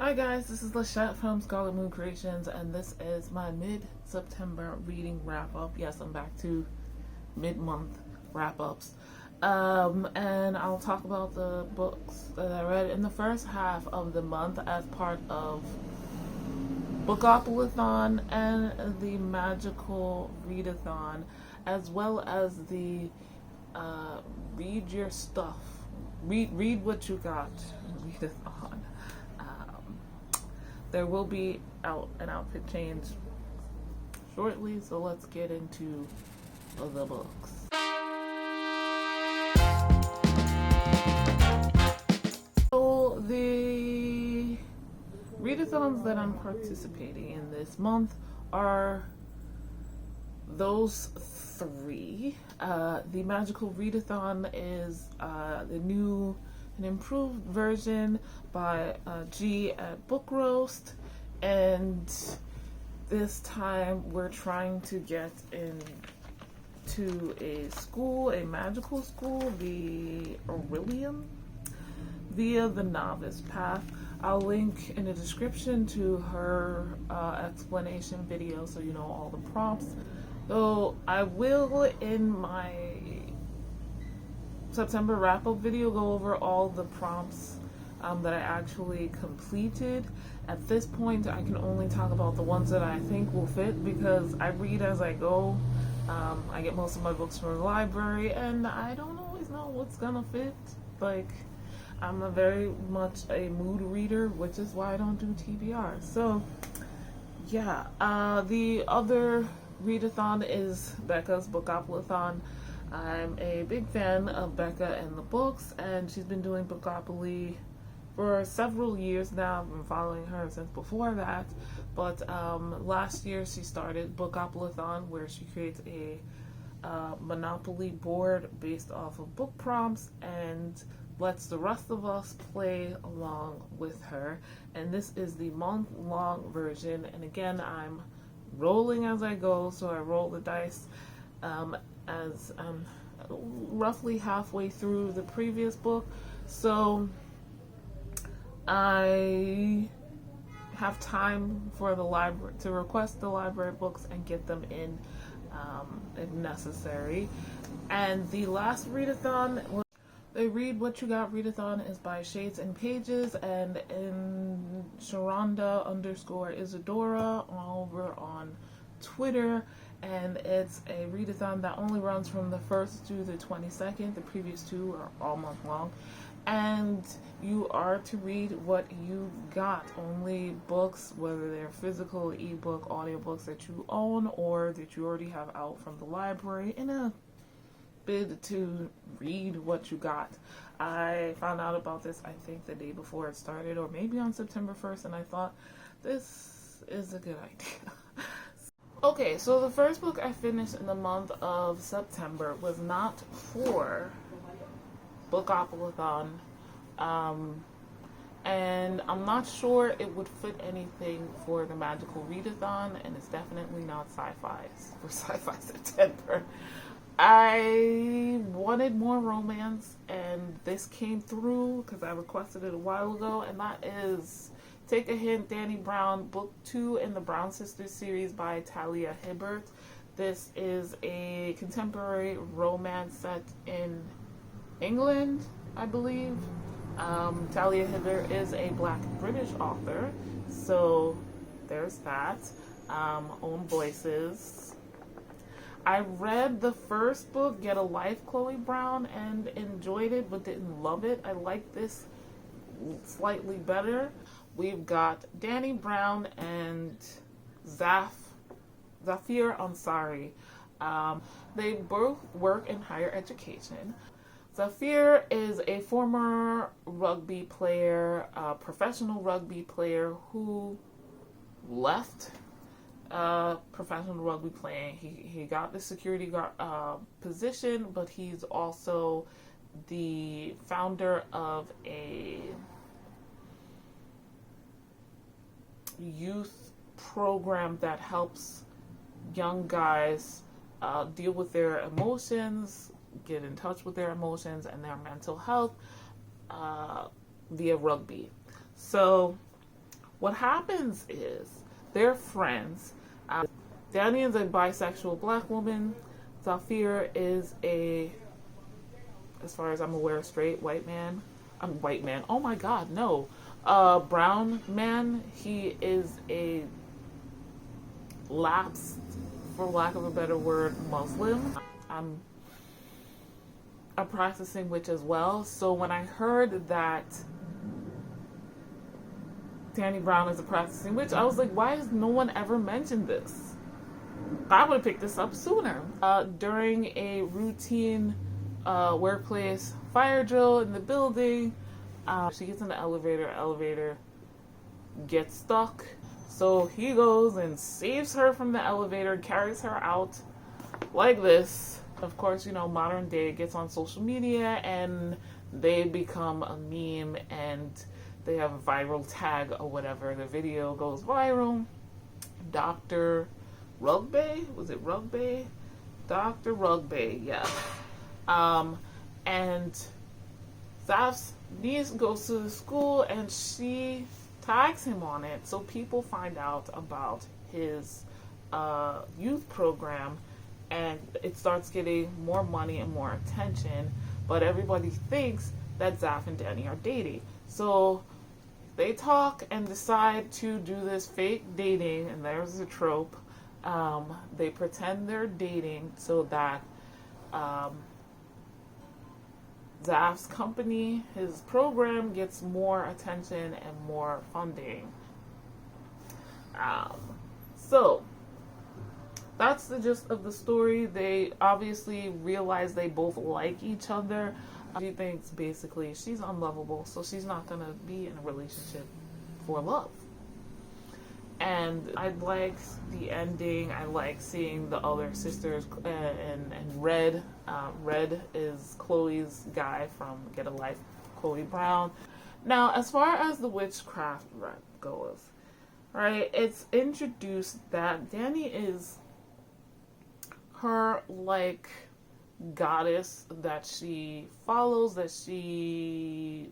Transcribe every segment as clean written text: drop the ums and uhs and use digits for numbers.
Hi guys, this is Lashette from Scarlet Moon Creations, and this is my mid-September reading wrap-up. Yes, I'm back to mid-month wrap-ups. And I'll talk about the books that I read in the first half of the month as part of Bookoplathon and the Magical Readathon, as well as the Read Your Stuff, read what you got, readathon. There will be an outfit change shortly, so let's get into the books. So the readathons that I'm participating in this month are those three. The Magical Readathon is the new an improved version by G at Book Roast, and this time we're trying to get into a school, a magical school, the Aurelium, via the Novice Path. I'll link in the description to her explanation video so you know all the prompts. So I will, in my September wrap-up video, go over all the prompts that I actually completed. At this point, I can only talk about the ones that I think will fit because I read as I go. I get most of my books from the library, and I don't always know what's gonna fit. Like, I'm a very much a mood reader, which is why I don't do TBR. So, yeah. The other readathon is Becca's Bookoplathon. I'm a big fan of Becca and the books, and she's been doing Bookopoly for several years now. I've been following her since before that, but last year she started Bookoplathon, where she creates a Monopoly board based off of book prompts and lets the rest of us play along with her. And this is the month-long version, and again, I'm rolling as I go, so I roll the dice as I'm roughly halfway through the previous book, so I have time for the library to request the library books and get them in if necessary. And the last readathon, the Read What You Got readathon, is by Shades and Pages and in Sharonda_Isadora over on Twitter. And it's a readathon that only runs from the 1st to the 22nd. The previous two are all month long. And you are to read what you got. Only books, whether they're physical, ebook, audiobooks that you own or that you already have out from the library, in a bid to read what you got. I found out about this, I think, the day before it started, or maybe on September 1st, and I thought, this is a good idea. Okay, so the first book I finished in the month of September was not for Bookoplathon, and I'm not sure it would fit anything for the Magical Readathon, and it's definitely not sci-fi's for Sci-Fi September. I wanted more romance, and this came through because I requested it a while ago, and that is Take a Hint, Dani Brown, Book 2 in the Brown Sisters series by Talia HIbbert. This is a contemporary romance set in England, I believe. Talia HIbbert is a Black British author, so there's that. Own Voices. I read the first book, Get a Life, Chloe Brown, and enjoyed it, but didn't love it. I like this slightly better. We've got Dani Brown and Zafir Ansari. They both work in higher education. Zafir is a former rugby player, professional rugby player who left professional rugby playing. He got the security guard position, but he's also the founder of a youth program that helps young guys deal with their emotions, get in touch with their emotions and their mental health via rugby. So what happens is they're friends. Dani is a bisexual black woman. Zafir is a, as far as I'm aware, straight white man. White man. Oh my God, no. Brown man. He is a lapsed, for lack of a better word, Muslim. I'm a practicing witch as well. So when I heard that Dani Brown is a practicing witch, I was like, why has no one ever mentioned this? I would have picked this up sooner. During a routine workplace fire drill in the building, she gets in the elevator gets stuck. So he goes and saves her from the elevator, carries her out like this. Of course, you know, modern day gets on social media and they become a meme and they have a viral tag or whatever. The video goes viral. Dr. Rugby? Was it Rugby? Dr. Rugby, yeah. And Zaf's niece goes to the school and she tags him on it, so people find out about his youth program, and it starts getting more money and more attention, but everybody thinks that Zaf and Dani are dating. So they talk and decide to do this fake dating, and there's a trope. They pretend they're dating so that Zaf's company, his program, gets more attention and more funding. So that's the gist of the story. They obviously realize they both like each other. She thinks basically she's unlovable, so she's not going to be in a relationship for love. And I like the ending. I like seeing the other sisters and Red. Red is Chloe's guy from Get a Life, Chloe Brown. Now, as far as the witchcraft goes, right, it's introduced that Dani is her, like, goddess that she follows, that she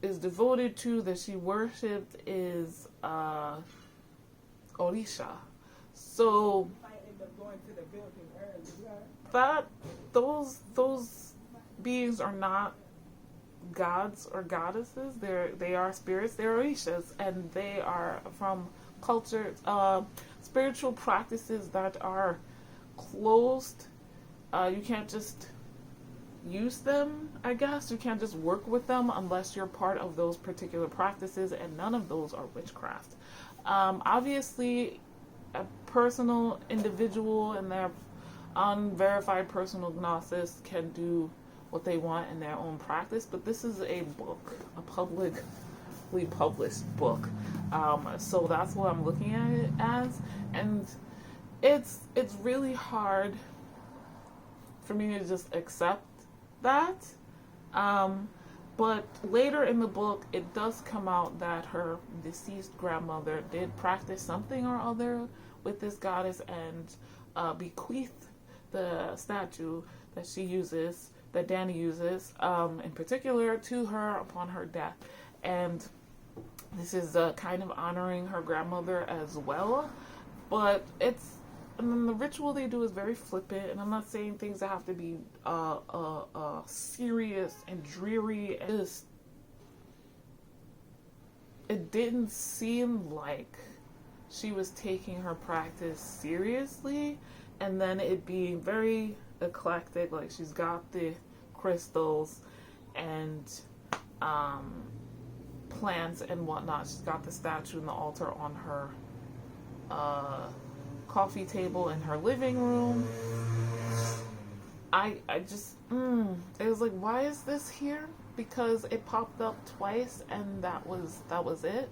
is devoted to, that she worshipped, is Orisha. So that those beings are not gods or goddesses. They are spirits. They're Orishas, and they are from culture, spiritual practices that are closed. You can't just use them, I guess. You can't just work with them unless you're part of those particular practices, and none of those are witchcraft. Obviously, a personal individual and their unverified personal gnosis can do what they want in their own practice, but this is a book, a publicly published book. So that's what I'm looking at it as, and it's really hard for me to just accept that. But later in the book, it does come out that her deceased grandmother did practice something or other with this goddess and bequeathed the statue that she uses, that Dani uses, in particular to her upon her death. And this is kind of honoring her grandmother as well. But and then the ritual they do is very flippant, and I'm not saying things that have to be serious and dreary. It didn't seem like she was taking her practice seriously, and then it being very eclectic, like she's got the crystals and plants and whatnot. She's got the statue and the altar on her coffee table in her living room. I just it was like, why is this here? Because it popped up twice and that was it,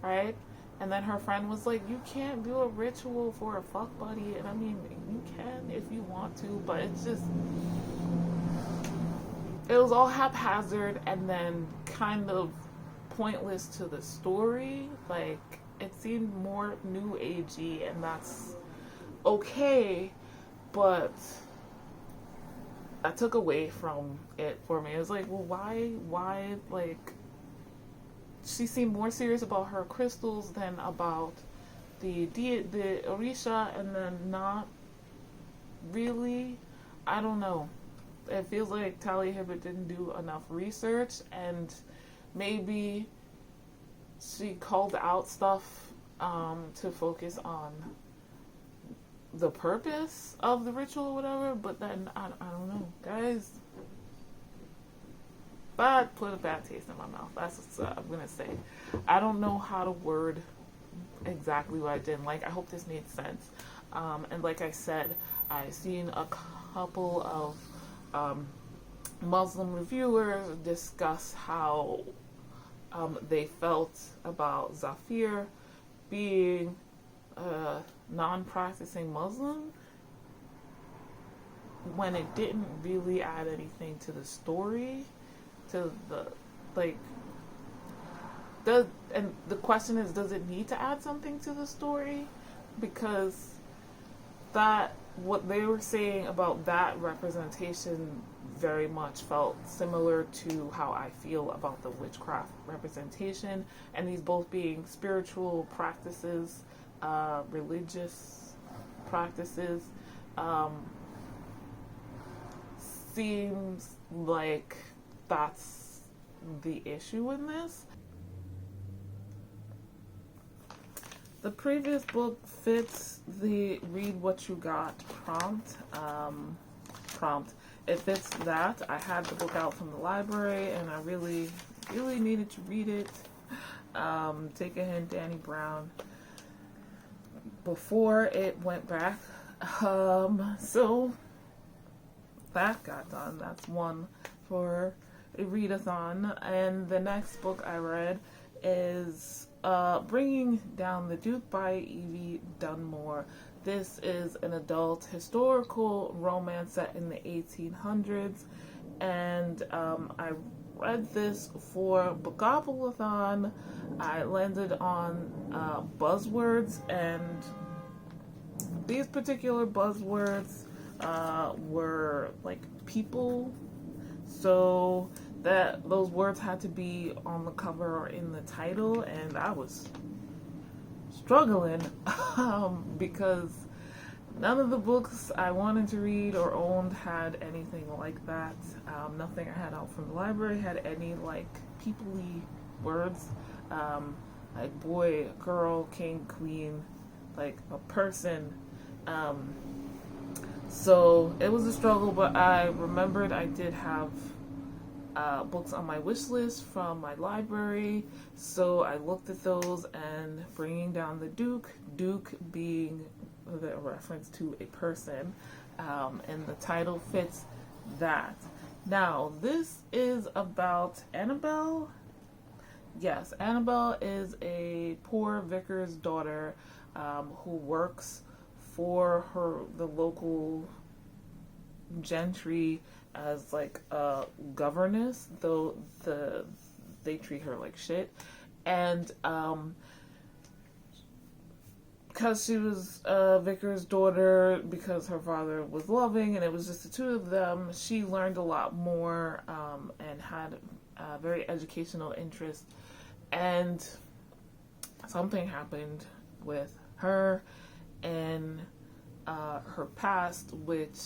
right? And then her friend was like, you can't do a ritual for a fuck buddy. And I mean, you can if you want to, but it's just, it was all haphazard and then kind of pointless to the story. Like, it seemed more new agey, and that's okay, but that took away from it for me. It was like, well, why, like, she seemed more serious about her crystals than about the Orisha, and then not really. I don't know. It feels like Talia HIbbert didn't do enough research, and maybe she called out stuff to focus on the purpose of the ritual or whatever, but then I don't know, guys. That put a bad taste in my mouth. That's what I'm gonna say. I don't know how to word exactly what I didn't like. I hope this made sense. And like I said, I've seen a couple of Muslim reviewers discuss how they felt about Zafir being a non-practicing Muslim when it didn't really add anything to the story, to the, like, and the question is, does it need to add something to the story? Because that, what they were saying about that representation very much felt similar to how I feel about the witchcraft representation, and these both being spiritual practices, religious practices. Seems like that's the issue in this. The previous book fits the read what you got prompt. It fits that. I had the book out from the library and I really needed to read it. Take a hint, Dani Brown, before it went back. So that got done. That's one for a readathon. And the next book I read is Bringing Down the Duke by Evie Dunmore. This is an adult historical romance set in the 1800s, and I read this for Bookoplathon. I landed on buzzwords, and these particular buzzwords were like people, so that those words had to be on the cover or in the title, and I was struggling because none of the books I wanted to read or owned had anything like that. Nothing I had out from the library had any like people-y words, like boy, girl, king, queen, like a person. So it was a struggle, but I remembered I did have books on my wish list from my library, so I looked at those, and Bringing Down the Duke being the reference to a person, and the title fits that. Now, this is about Annabelle. Yes, Annabelle is a poor vicar's daughter who works for the local gentry as like a governess, though they treat her like shit. And because she was a vicar's daughter, because her father was loving and it was just the two of them, she learned a lot more and had a very educational interest. And something happened with her and her past, which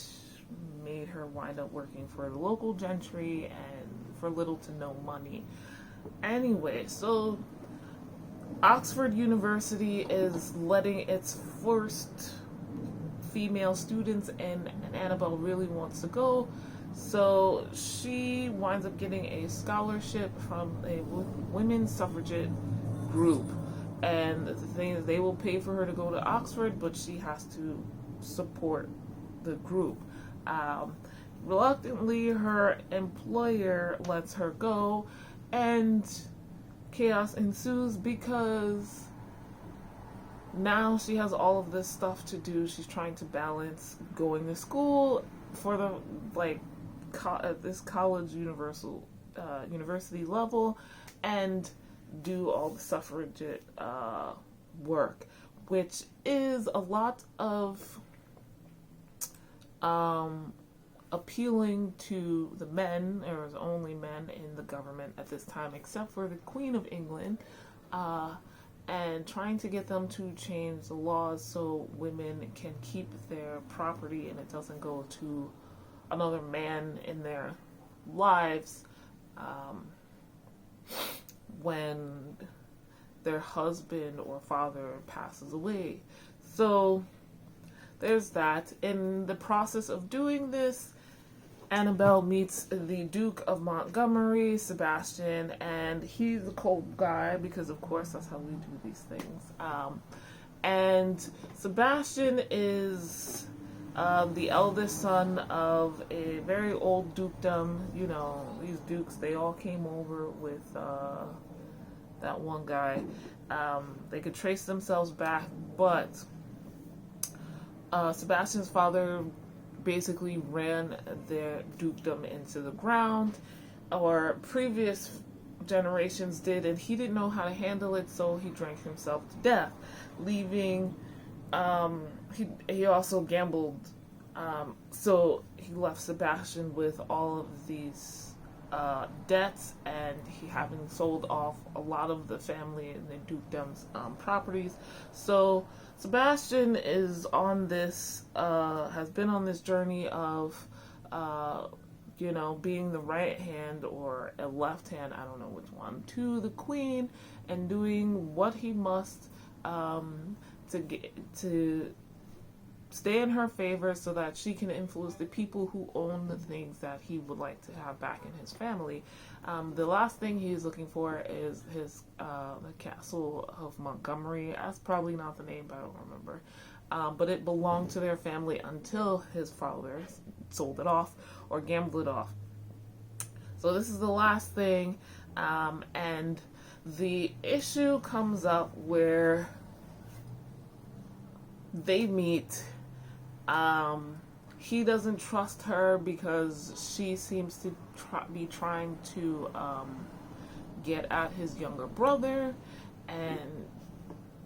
made her wind up working for the local gentry and for little to no money. Anyway, so Oxford University is letting its first female students in, and Annabelle really wants to go, so she winds up getting a scholarship from a women's suffragette group, and the thing is, they will pay for her to go to Oxford, but she has to support the group. Reluctantly, her employer lets her go, and chaos ensues because now she has all of this stuff to do. She's trying to balance going to school for the this college university level and do all the suffragette work, which is a lot of appealing to the men. There was only men in the government at this time, except for the Queen of England, and trying to get them to change the laws so women can keep their property and it doesn't go to another man in their lives when their husband or father passes away. So there's that. In the process of doing this, Annabelle meets the Duke of Montgomery, Sebastian, and he's a cold guy because, of course, that's how we do these things. And Sebastian is the eldest son of a very old dukedom. You know, these dukes, they all came over with that one guy. They could trace themselves back, but Sebastian's father basically ran their dukedom into the ground, or previous generations did, and he didn't know how to handle it, so he drank himself to death, leaving, he also gambled, so he left Sebastian with all of these debts, and he having sold off a lot of the family and the dukedom's properties. So Sebastian is on this, has been on this journey of, you know, being the right hand or a left hand, I don't know which one, to the queen, and doing what he must to stay in her favor so that she can influence the people who own the things that he would like to have back in his family. The last thing he's looking for is his the castle of Montgomery. That's probably not the name, but I don't remember. But it belonged to their family until his father sold it off or gambled it off. So this is the last thing, and the issue comes up where they meet. He doesn't trust her because she seems to be trying to get at his younger brother,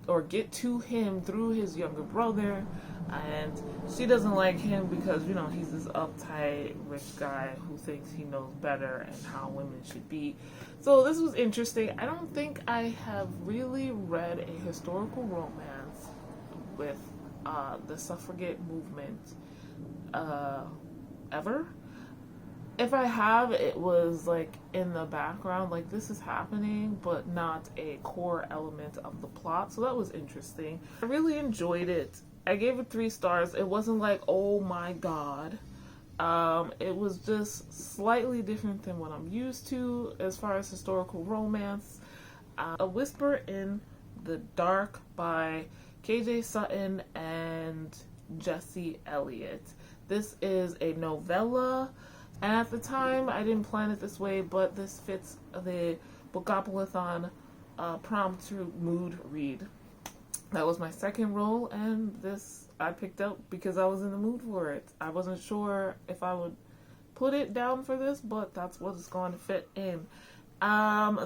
or get to him through his younger brother, and she doesn't like him because, you know, he's this uptight rich guy who thinks he knows better and how women should be. So this was interesting. I don't think I have really read a historical romance with the suffragette movement ever. If I have, it was like in the background, like this is happening, but not a core element of the plot. So that was interesting. I really enjoyed it. I gave it 3 stars. It wasn't like, oh my god. It was just slightly different than what I'm used to as far as historical romance. A Whisper in the Dark by KJ Sutton and Jessi Elliott. This is a novella, and at the time I didn't plan it this way, but this fits the Bookoplathon prompt to mood read. That was my second roll, and this I picked up because I was in the mood for it. I wasn't sure if I would put it down for this, but that's what it's going to fit in.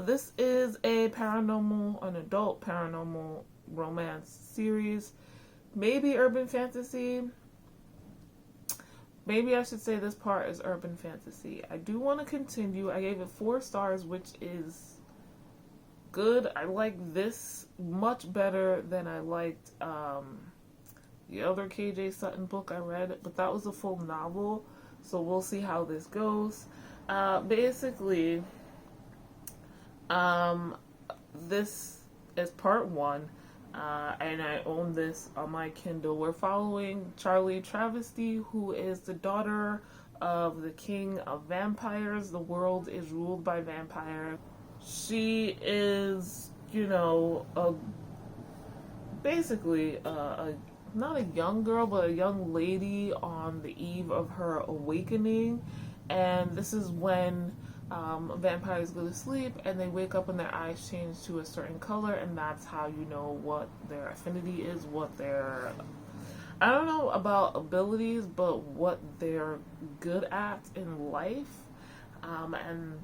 This is an adult paranormal romance series, maybe urban fantasy. Maybe I should say this part is urban fantasy. I do want to continue. I gave it 4 stars, which is good. I like this much better than I liked the other KJ Sutton book I read, but that was a full novel, so we'll see how this goes. Basically, this is part 1. And I own this on my Kindle. We're following Charlie Travesty, who is the daughter of the king of vampires. The world is ruled by vampires. She is, you know, basically not a young girl, but a young lady on the eve of her awakening. And this is when vampires go to sleep and they wake up and their eyes change to a certain color, and that's how you know what their affinity is, what their, I don't know about abilities, but what they're good at in life, and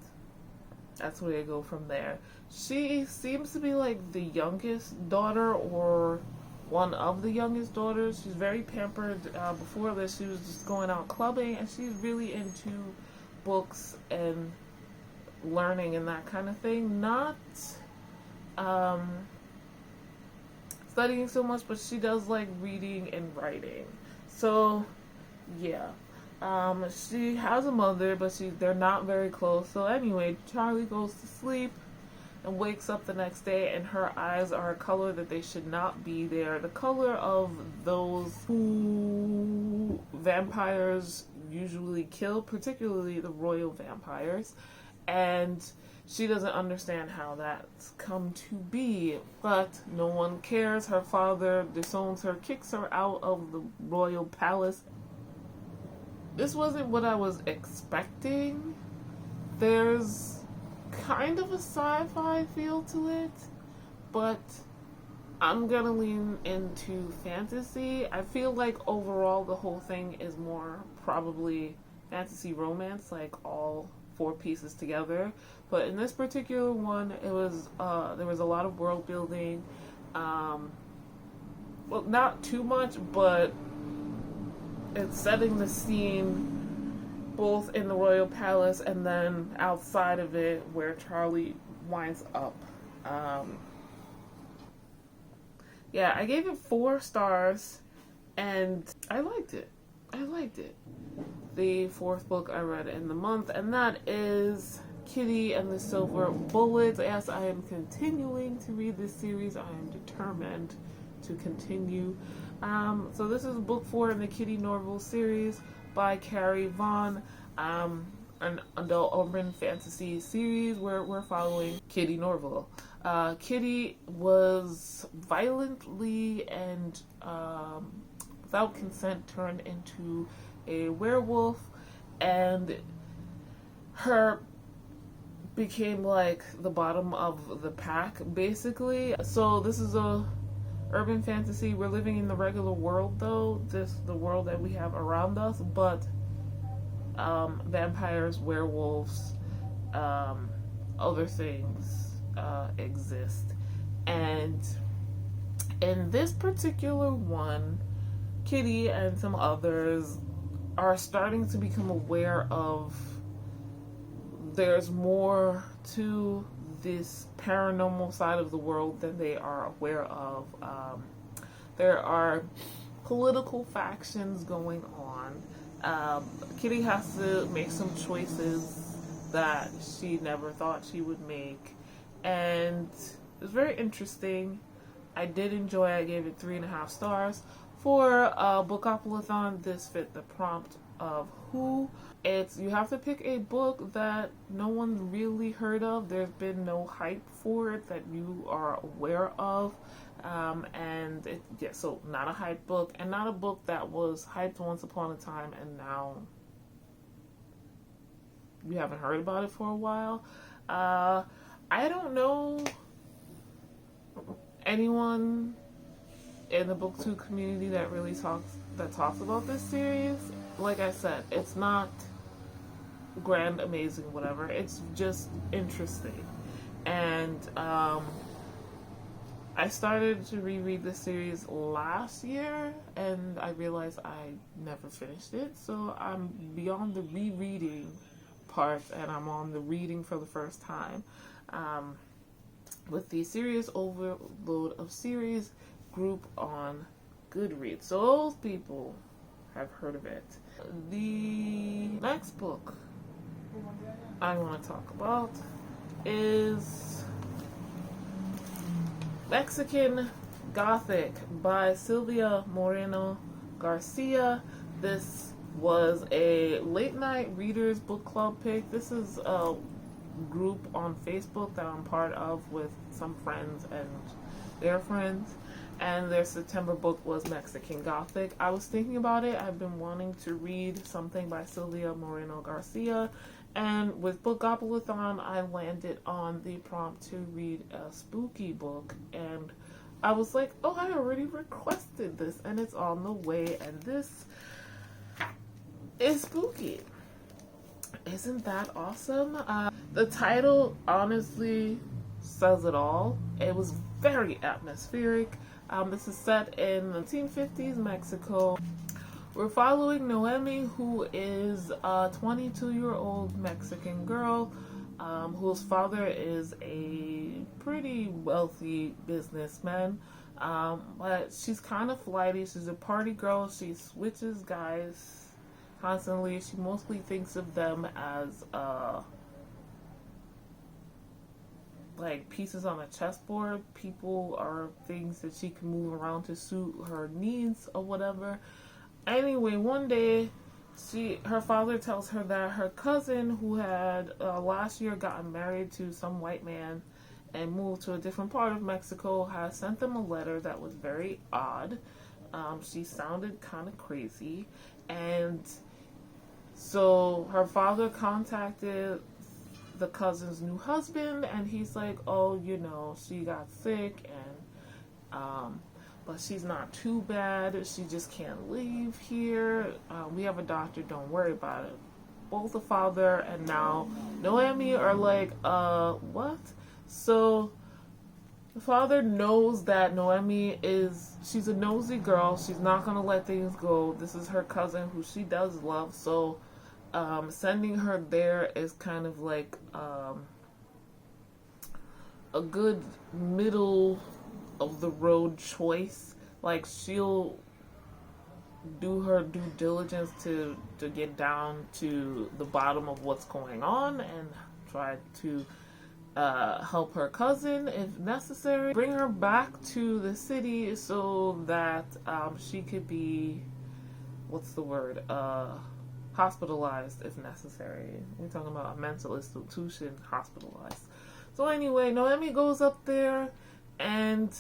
that's where they go from there. She seems to be like the youngest daughter, or one of the youngest daughters. She's very pampered. Before this, she was just going out clubbing, and she's really into books and learning and that kind of thing. Not studying so much, but she does like reading and writing. So yeah, she has a mother, but they're not very close. So anyway, Charlie goes to sleep and wakes up the next day, and her eyes are a color that they should not be there. The color of those who vampires usually kill, particularly the royal vampires. And she doesn't understand how that's come to be, but no one cares. Her father disowns her, kicks her out of the royal palace. This wasn't what I was expecting. There's kind of a sci-fi feel to it, but I'm gonna lean into fantasy. I feel like overall the whole thing is more probably fantasy romance, like all 4 pieces together. But in this particular one, it was there was a lot of world building. Well, not too much, but it's setting the scene both in the royal palace and then outside of it where Charlie winds up. Yeah, I gave it 4 stars, and I liked it. The 4th book I read in the month, and that is Kitty and the Silver Bullet. Yes, I am continuing to read this series. I am determined to continue. So this is book 4 in the Kitty Norval series by Carrie, Vaughn, an adult urban fantasy series where we're following Kitty Norval. Kitty was violently and without consent turned into a werewolf, and her became like the bottom of the pack, basically. So this is a urban fantasy. We're living in the regular world, though, the world that we have around us, but vampires, werewolves, other things exist. And in this particular one, Kitty and some others are starting to become aware of there's more to this paranormal side of the world than they are aware of. There are political factions going on. Kitty has to make some choices that she never thought she would make, and it's very interesting. I did enjoy it. I gave it 3.5 stars. For Bookoplathon, this fit the prompt of who. You have to pick a book that no one's really heard of. There's been no hype for it that you are aware of. So not a hype book, and not a book that was hyped once upon a time and now you haven't heard about it for a while. I don't know anyone in the BookTube community that really talks about this series. Like I said, it's not grand, amazing, whatever. It's just interesting. And I started to reread the series last year, and I realized I never finished it. So I'm beyond the rereading part, and I'm on the reading for the first time. With the Serious Overload of Series group on Goodreads. So those people have heard of it. The next book I want to talk about is Mexican Gothic by Silvia Moreno-Garcia. This was a late night readers book club pick. This is a group on Facebook that I'm part of with some friends and their friends, and their September book was Mexican Gothic. I was thinking about it. I've been wanting to read something by Silvia Moreno-Garcia, and with Bookoplathon I landed on the prompt to read a spooky book, and I was like, oh, I already requested this and it's on the way, and this is spooky. Isn't that awesome? The title honestly says it all. It was very atmospheric. This is set in the 1950s Mexico. We're following Noemi, who is a 22-year-old Mexican girl whose father is a pretty wealthy businessman. But she's kind of flighty. She's a party girl. She switches guys constantly. She mostly thinks of them as like pieces on a chessboard. People are things that she can move around to suit her needs or whatever. Anyway, one day her father tells her that her cousin, who had last year gotten married to some white man and moved to a different part of Mexico, has sent them a letter that was very odd. She sounded kind of crazy, and so her father contacted the cousin's new husband, and he's like, oh, you know, she got sick, and but she's not too bad. She just can't leave here. We have a doctor. Don't worry about it. Both the father and now Noemi are like, what? So the father knows that Noemi she's a nosy girl. She's not going to let things go. This is her cousin who she does love. So sending her there is kind of like a good middle of the road choice. Like, she'll do her due diligence to get down to the bottom of what's going on and try to help her cousin if necessary, bring her back to the city so that she could be, what's the word, hospitalized if necessary. We're talking about a mental institution, hospitalized. So anyway, Noemi goes up there, and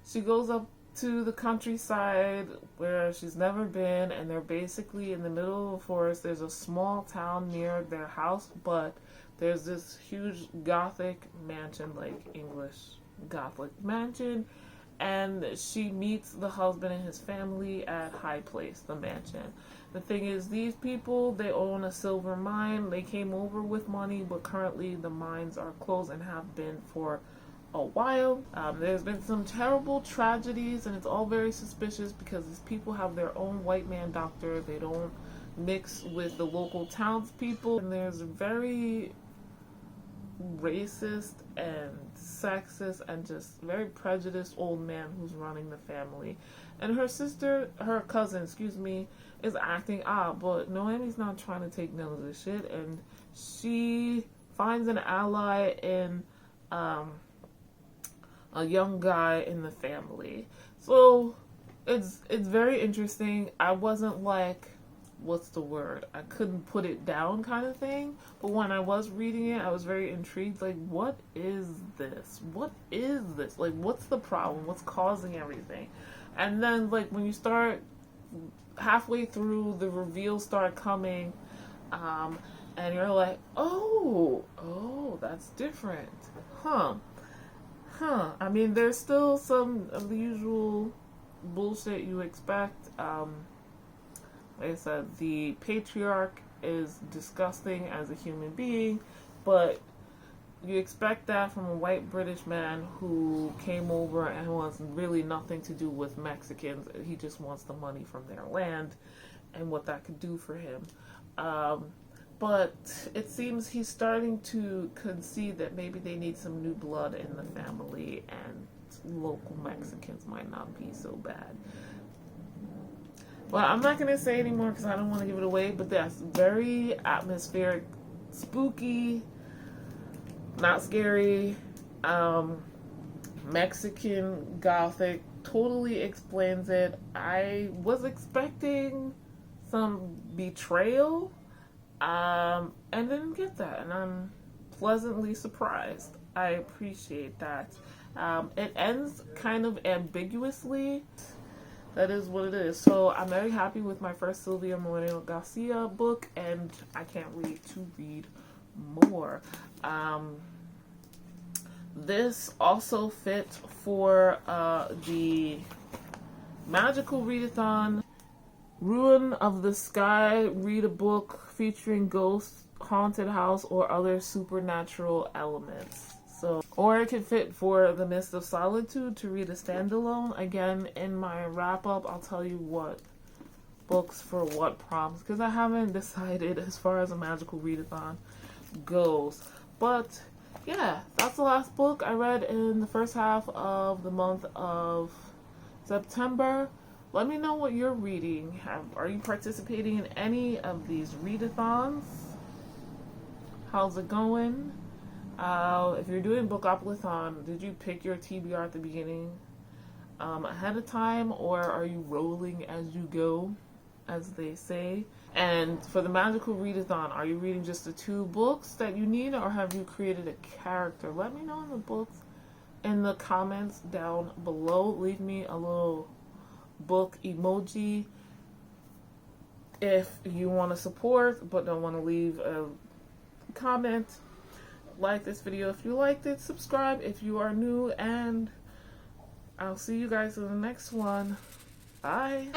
she goes up to the countryside where she's never been, and they're basically in the middle of a forest. There's a small town near their house, but there's this huge Gothic mansion, like English Gothic mansion, and she meets the husband and his family at High Place, the mansion. The thing is, these people, they own a silver mine. They came over with money, but currently the mines are closed and have been for a while. There's been some terrible tragedies, and it's all very suspicious because these people have their own white man doctor. They don't mix with the local townspeople, and there's a very racist and sexist and just very prejudiced old man who's running the family. And her cousin, is acting odd, but Noemi's not trying to take none of this shit, and she finds an ally in a young guy in the family. So it's very interesting. I wasn't like, what's the word? I couldn't put it down kind of thing. But when I was reading it, I was very intrigued. Like, what is this? What is this? Like, what's the problem? What's causing everything? And then, like, when you start halfway through, the reveals start coming, and you're like, oh, that's different. Huh. I mean, there's still some of the usual bullshit you expect. Like I said, the patriarch is disgusting as a human being, but you expect that from a white British man who came over and wants really nothing to do with Mexicans. He just wants the money from their land and what that could do for him. But it seems he's starting to concede that maybe they need some new blood in the family, and local Mexicans might not be so bad. Well, I'm not going to say anymore because I don't want to give it away, but that's very atmospheric, spooky, not scary, Mexican Gothic, totally explains it. I was expecting some betrayal, and didn't get that, and I'm pleasantly surprised. I appreciate that. It ends kind of ambiguously. That is what it is. So I'm very happy with my first Silvia Moreno-Garcia book, and I can't wait to read more. This also fit for the Magical Readathon. Ruin of the Sky, read a book featuring ghosts, haunted house, or other supernatural elements. So, or it could fit for the Mist of Solitude to read a standalone. Again, in my wrap up, I'll tell you what books for what prompts, because I haven't decided as far as a magical readathon goes. But yeah, that's the last book I read in the first half of the month of September. Let me know what you're reading. Are you participating in any of these readathons? How's it going? If you're doing Bookoplathon, did you pick your TBR at the beginning ahead of time, or are you rolling as you go, as they say? And for the Magical Readathon, are you reading just the 2 books that you need, or have you created a character? Let me know in the comments down below. Leave me a little book emoji if you want to support but don't want to leave a comment. Like this video if you liked it, subscribe if you are new, and I'll see you guys in the next one. Bye.